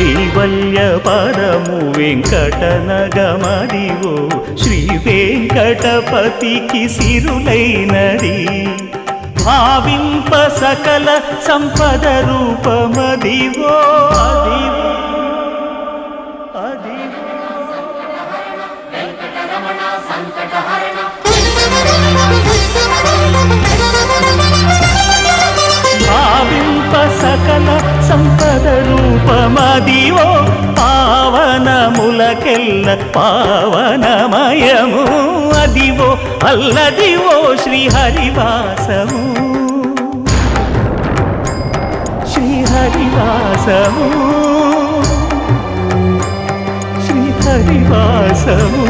కైవల్య పరము వెంకటనగమదివో శ్రీ వెంకటపతికి సిరులైనది భావింప సకల సంపద రూపమదివో అదివో భావింప సకల సంపద రూపమదివో పావనములకెల్ల పావనమయము అదివో అల్లదివో శ్రీహరివాసము శ్రీహరివాసము శ్రీహరివాసము